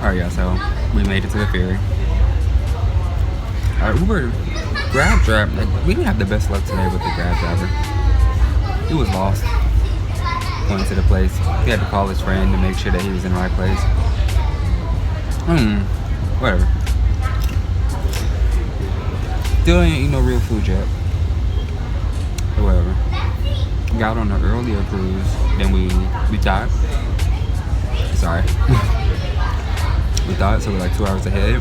Alright, y'all, so we made it to the ferry. Our Uber Grab driver, like, we didn't have the best luck today with the Grab driver. He was lost going to the place. He had to call his friend to make sure that he was in the right place. Whatever. Still ain't eat no real food yet. But whatever. Got on an earlier cruise than we thought. Sorry. We thought, so we're like 2 hours ahead.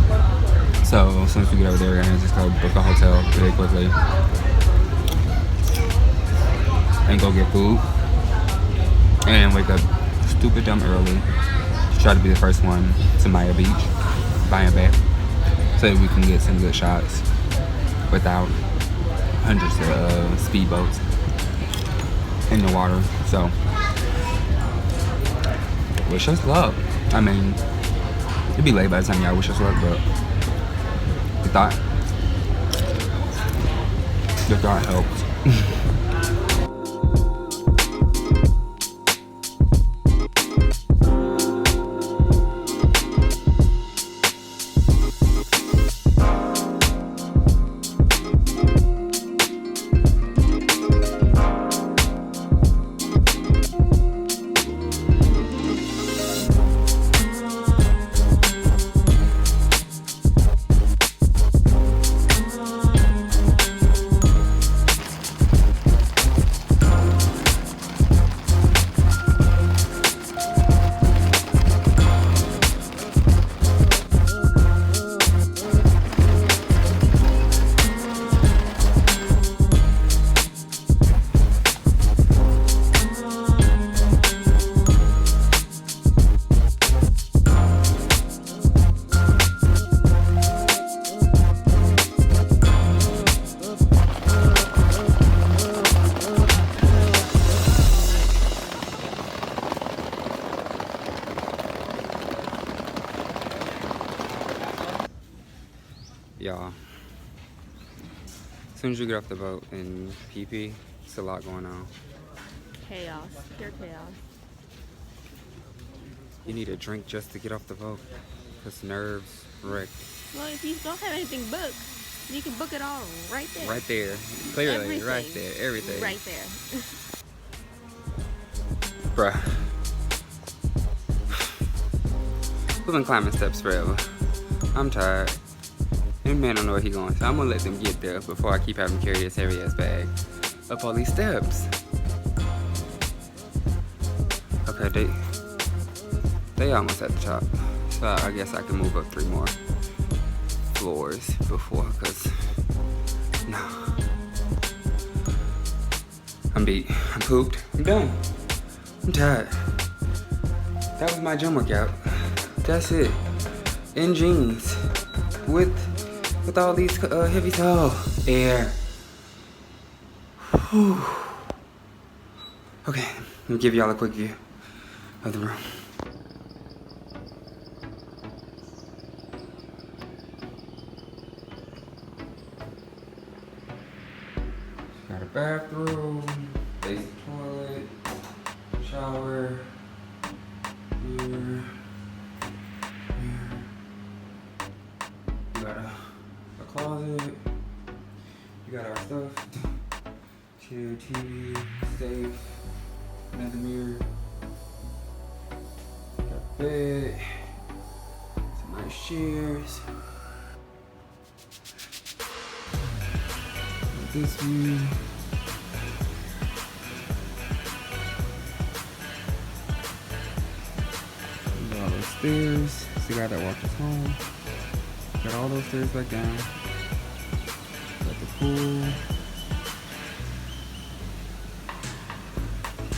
So as soon as we get over there, we're gonna just go book a hotel really quickly and go get food and wake up stupid dumb early to try to be the first one to Maya Beach, Bayou Bay, so that we can get some good shots without hundreds of speedboats in the water. So wish us luck. I mean, it'd be late by the time y'all wish us luck, but the thought helps. Y'all, as soon as you get off the boat in Phi Phi, it's a lot going on. Chaos, pure chaos. You need a drink just to get off the boat, because nerves wrecked. Well, if you don't have anything booked, you can book it all right there. Right there, clearly, everything. Right there, everything. Right there. Bruh. We've been climbing steps forever. I'm tired. And man don't know where he going, so I'm gonna let them get there before I keep having to carry this heavy ass bag up all these steps. Okay, they almost at the top, so I guess I can move up 3 more floors before, cause no, I'm beat, I'm pooped, I'm done, I'm tired. That was my gym workout. That's it. In jeans with all these heavy air. Whew. Okay, let me give y'all a quick view of the room. Got a bathroom, basic toilet, shower, here. You got a closet, you got our stuff, chair, TV, safe, another mirror, got a bed, some nice chairs, got this view, got all those stairs, it's the guy that walked us home. Got all those stairs back down. Got the pool.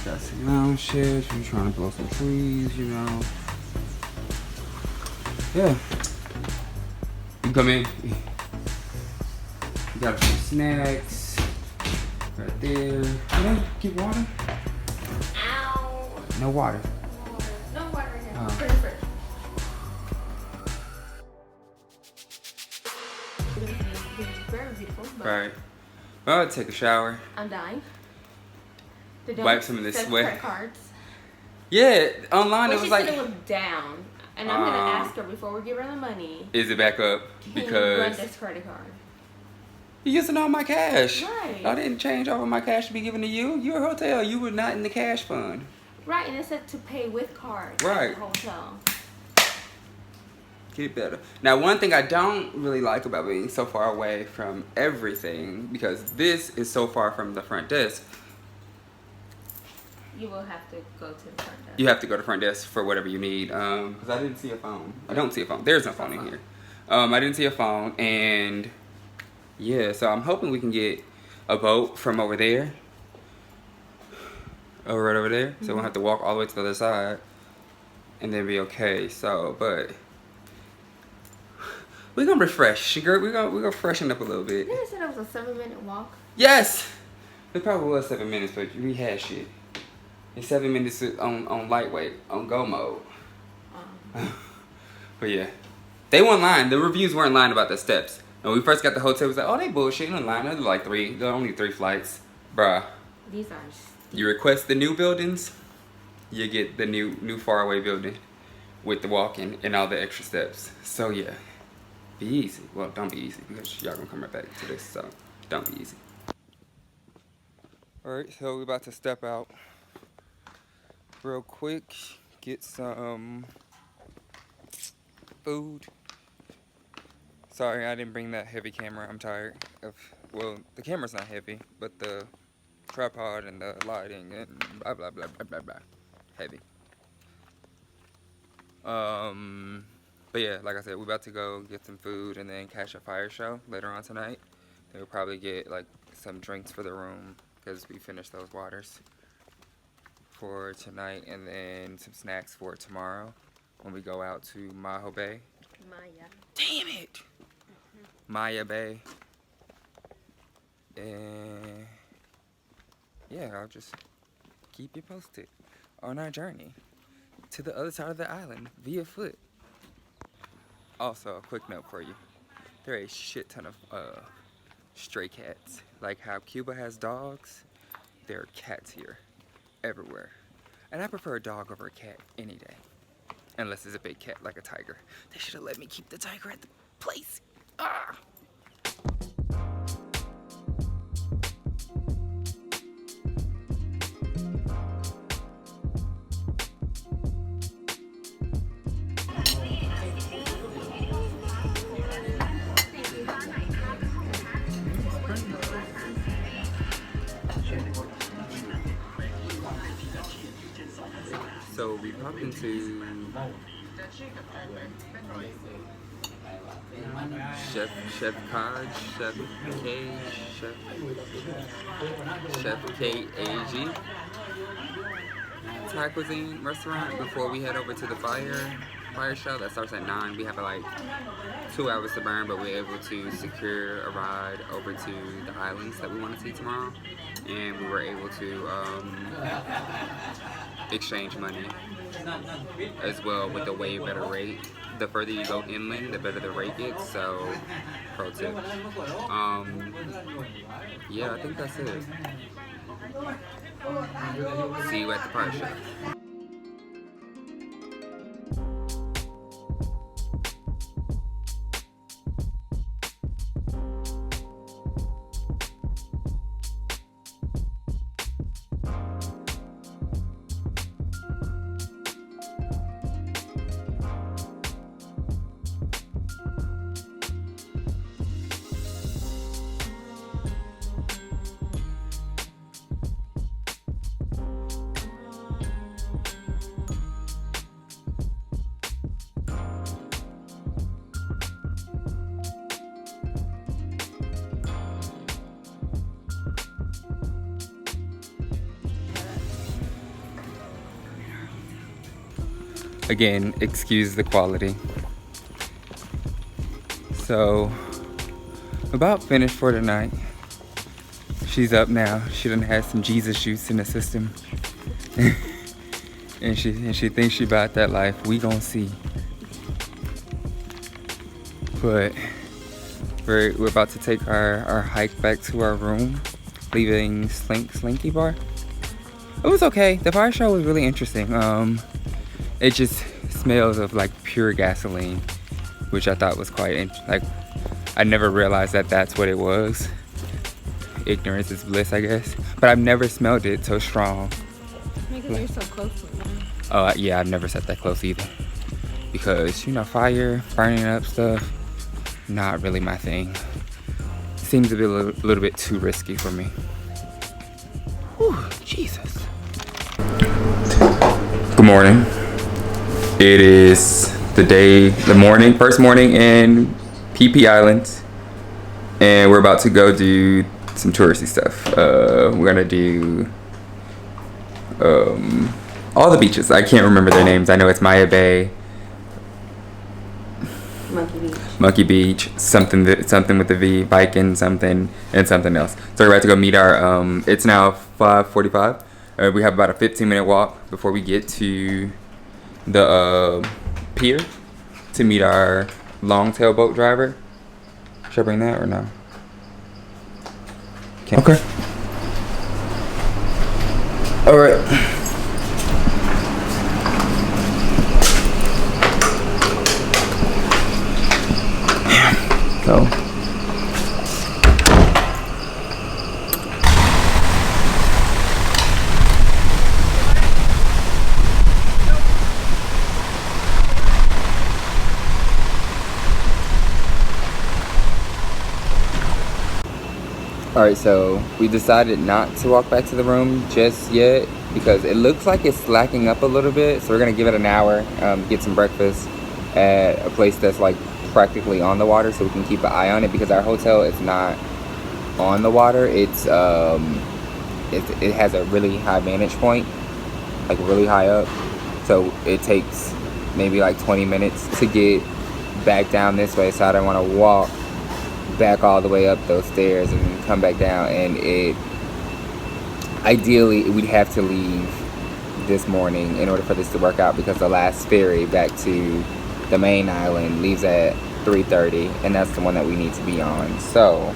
Got some lounge chairs if you're trying to blow some trees, you know. Yeah. You come in. You got a few snacks. Right there. Hey, get water? Ow. No water. No water in here. Oh. Pretty fresh. Very beautiful. Right. Well, I'll take a shower. I'm dying. They Wipe some of this accept sweat. credit cards. Yeah, online Well, it was she like. said it was down. And I'm gonna ask her before we give her the money. Is it back up? Because run this credit card. You're using all my cash. Right. I didn't change all of my cash to be given to you. You're a hotel. You were not in the cash fund. Right, and it said to pay with card. Right. At the hotel. Get better. Now, one thing I don't really like about being so far away from everything, because this is so far from the front desk. You will have to go to the front desk. You have to go to front desk for whatever you need. Because I didn't see a phone. I don't see a phone. There's no phone in here. I didn't see a phone, and yeah, so I'm hoping we can get a boat from over there. Right over there. So we'll have to walk all the way to the other side and then be okay. So, but we're gonna refresh. We're gonna freshen up a little bit. Didn't it say it was a 7-minute walk? Yes! It probably was 7 minutes, but we had shit. It's 7 minutes on lightweight, on go mode. But yeah. They weren't lying. The reviews weren't lying about the steps. When we first got the hotel, it was like, oh, they bullshitting online. There's like there are only 3 flights. Bruh. These are... You request the new buildings, you get the new faraway building with the walking and all the extra steps. So yeah, be easy. Well, don't be easy because y'all gonna come right back to this, so don't be easy. All right, so we're about to step out real quick, get some food. Sorry, I didn't bring that heavy camera. I'm tired of, well, the camera's not heavy, but the tripod and the lighting and blah blah blah blah blah blah. Heavy. But yeah, like I said, we're about to go get some food and then catch a fire show later on tonight. Then we'll probably get like some drinks for the room because we finished those waters for tonight, and then some snacks for tomorrow when we go out to Maho Bay. Maya. Damn it! Maya Bay. And yeah, I'll just keep you posted on our journey to the other side of the island via foot. Also, a quick note for you. There are a shit ton of stray cats. Like how Cuba has dogs, there are cats here everywhere. And I prefer a dog over a cat any day. Unless it's a big cat like a tiger. They should have let me keep the tiger at the place. Ah! So we popped into Chef Kaj, Chef KAG Thai cuisine restaurant before we head over to the fire show that starts at 9. We have like 2 hours to burn, but we're able to secure a ride over to the islands that we want to see tomorrow, and we were able to exchange money as well with a way better rate. The further you go inland, the better the rate gets, so pro tip. Yeah, I think that's it. See you at the fire show. Again, excuse the quality. So, about finished for tonight. She's up now. She done had some Jesus juice in the system. and she thinks she about that life. We gon' see. But we're about to take our hike back to our room, leaving Slinky Bar. It was okay. The fire show was really interesting. It just smells of like pure gasoline, which I thought was quite like, I never realized that that's what it was. Ignorance is bliss, I guess. But I've never smelled it so strong. Because you're so close to it. Oh yeah, I've never sat that close either. Because, you know, fire, burning up stuff, not really my thing. Seems to be a little bit too risky for me. Whew, Jesus. Good morning. It is the first morning in Phi Phi Islands. And we're about to go do some touristy stuff. We're gonna do all the beaches. I can't remember their names. I know it's Maya Bay, Monkey Beach, something with the V, Viking, something, and something else. So we're about to go meet our. It's now 5:45. We have about a 15-minute walk before we get to the pier to meet our long-tail boat driver. Should I bring that or no? Okay. All right. So. Alright, so we decided not to walk back to the room just yet because it looks like it's slacking up a little bit. So we're gonna give it an hour, get some breakfast at a place that's like practically on the water so we can keep an eye on it, because our hotel is not on the water. It has a really high vantage point, like really high up. So it takes maybe like 20 minutes to get back down this way. So I don't want to walk back all the way up those stairs and come back down, and ideally we'd have to leave this morning in order for this to work out, because the last ferry back to the main island leaves at 3:30, and that's the one that we need to be on. So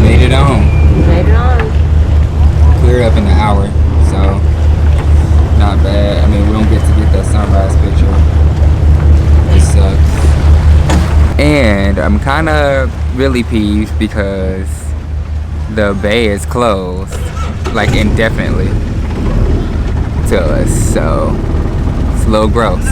made it on. Cleared up in an hour, so not bad. I mean, we don't get to get that sunrise picture. It sucks. And I'm kind of really peeved because the bay is closed, like indefinitely, to us. So it's a little gross.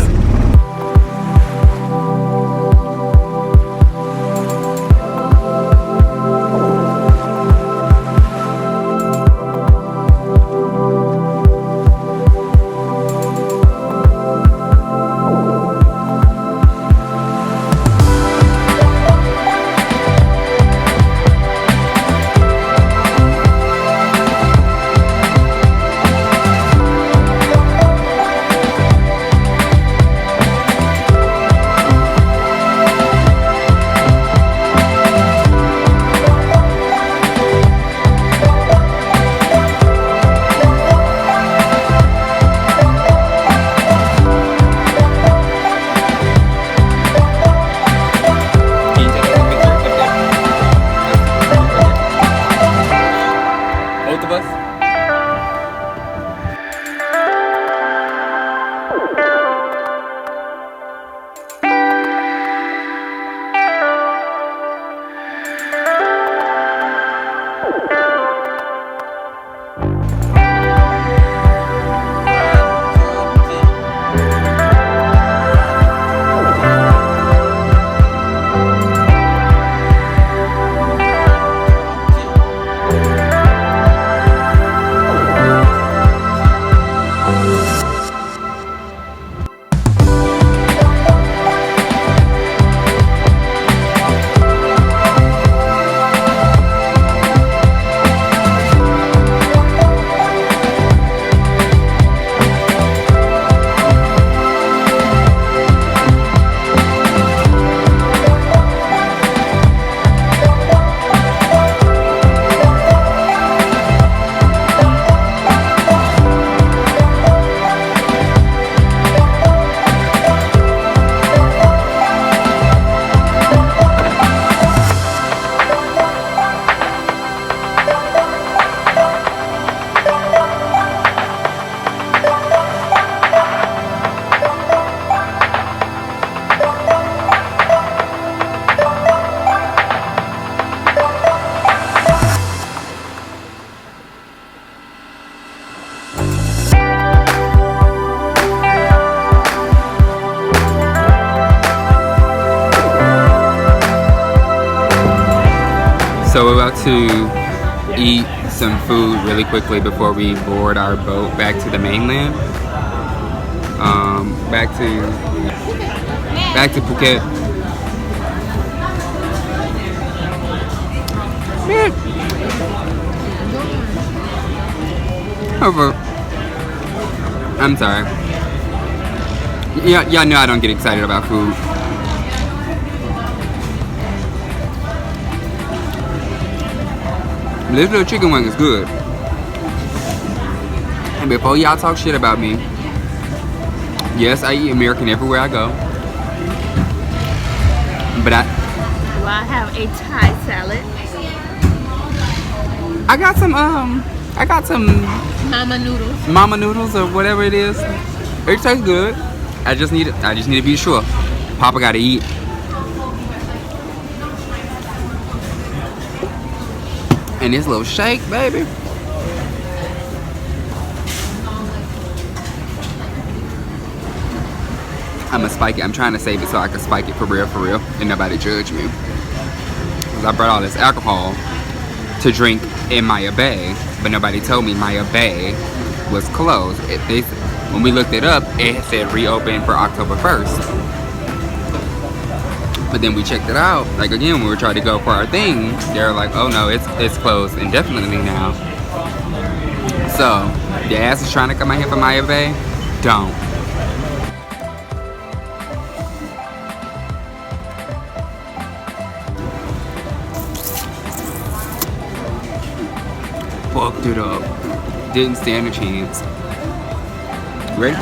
So we're about to eat some food really quickly before we board our boat back to the mainland. Back to Phuket. Over. I'm sorry. Yeah, y'all know I don't get excited about food. This little chicken wing is good. And before y'all talk shit about me, yes, I eat American everywhere I go. But Well, I have a Thai salad. I got some Mama noodles. or whatever it is. It tastes good. I just need to be sure. Papa gotta eat. And this little shake, baby. I'ma spike it. I'm trying to save it so I can spike it for real, and nobody judge me. Cause I brought all this alcohol to drink in Maya Bay, but nobody told me Maya Bay was closed. When we looked it up, it said reopened for October 1st. But then we checked it out, like again, when we were trying to go for our thing, they were like, oh no, it's closed indefinitely now. So, your ass is trying to come out here for Maya Bay? Don't. Fucked it up. Didn't stand a chance. Ready?